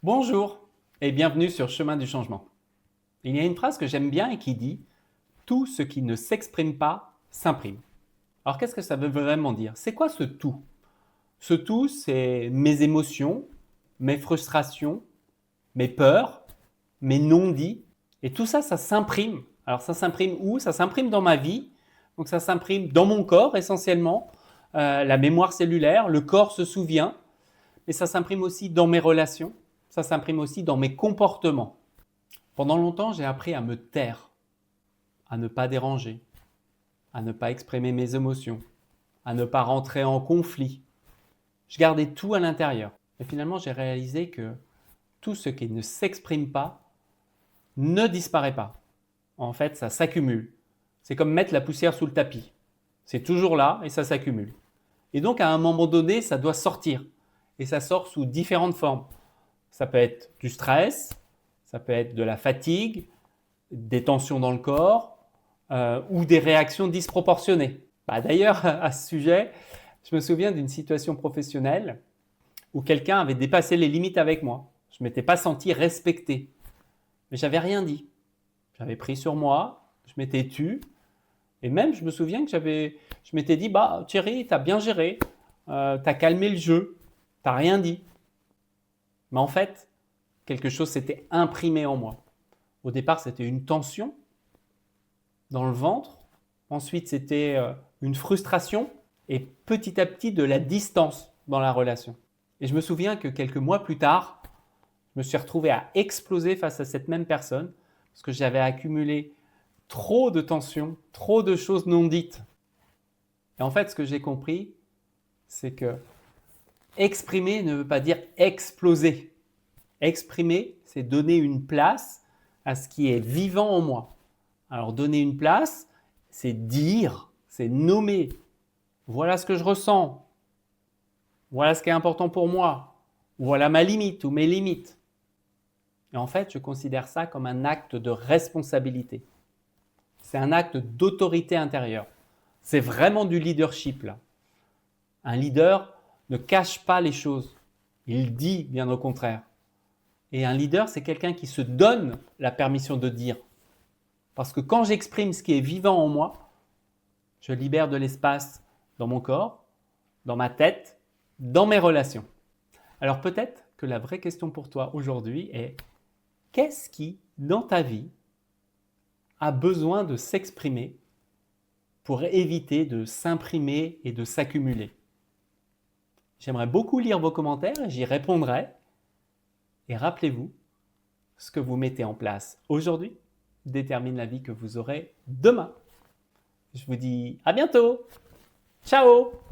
Bonjour et bienvenue sur Chemin du changement. Il y a une phrase que j'aime bien et qui dit « Tout ce qui ne s'exprime pas s'imprime ». Alors qu'est-ce que ça veut vraiment dire? C'est quoi ce tout? Ce tout, c'est mes émotions, mes frustrations, mes peurs, mes non-dits. Et tout ça, ça s'imprime. Alors ça s'imprime où? Ça s'imprime dans ma vie. Donc ça s'imprime dans mon corps essentiellement. La mémoire cellulaire, le corps se souvient. Mais ça s'imprime aussi dans mes relations. Ça s'imprime aussi dans mes comportements. Pendant longtemps, j'ai appris à me taire, à ne pas déranger, à ne pas exprimer mes émotions, à ne pas rentrer en conflit. Je gardais tout à l'intérieur. Et finalement, j'ai réalisé que tout ce qui ne s'exprime pas ne disparaît pas. En fait, ça s'accumule. C'est comme mettre la poussière sous le tapis. C'est toujours là et ça s'accumule. Et donc, à un moment donné, ça doit sortir. Et ça sort sous différentes formes. Ça peut être du stress, ça peut être de la fatigue, des tensions dans le corps ou des réactions disproportionnées. D'ailleurs, à ce sujet, je me souviens d'une situation professionnelle où quelqu'un avait dépassé les limites avec moi. Je ne m'étais pas senti respecté, mais j'avais rien dit. J'avais pris sur moi, je m'étais tu, et même je me souviens que je m'étais dit, Thierry, tu as bien géré, tu as calmé le jeu, tu n'as rien dit. Mais en fait, quelque chose s'était imprimé en moi. Au départ, c'était une tension dans le ventre. Ensuite, c'était une frustration et petit à petit de la distance dans la relation. Et je me souviens que quelques mois plus tard, je me suis retrouvé à exploser face à cette même personne parce que j'avais accumulé trop de tensions, trop de choses non dites. Et en fait, ce que j'ai compris, c'est que exprimer ne veut pas dire exploser. Exprimer, c'est donner une place à ce qui est vivant en moi. Alors donner une place, c'est dire, c'est nommer. Voilà ce que je ressens. Voilà ce qui est important pour moi. Voilà ma limite ou mes limites. Et en fait, je considère ça comme un acte de responsabilité. C'est un acte d'autorité intérieure. C'est vraiment du leadership là. Un leader ne cache pas les choses. Il dit bien au contraire. Et un leader, c'est quelqu'un qui se donne la permission de dire. Parce que quand j'exprime ce qui est vivant en moi, je libère de l'espace dans mon corps, dans ma tête, dans mes relations. Alors peut-être que la vraie question pour toi aujourd'hui est qu'est-ce qui, dans ta vie, a besoin de s'exprimer pour éviter de s'imprimer et de s'accumuler? J'aimerais beaucoup lire vos commentaires et j'y répondrai. Et rappelez-vous, ce que vous mettez en place aujourd'hui détermine la vie que vous aurez demain. Je vous dis à bientôt. Ciao!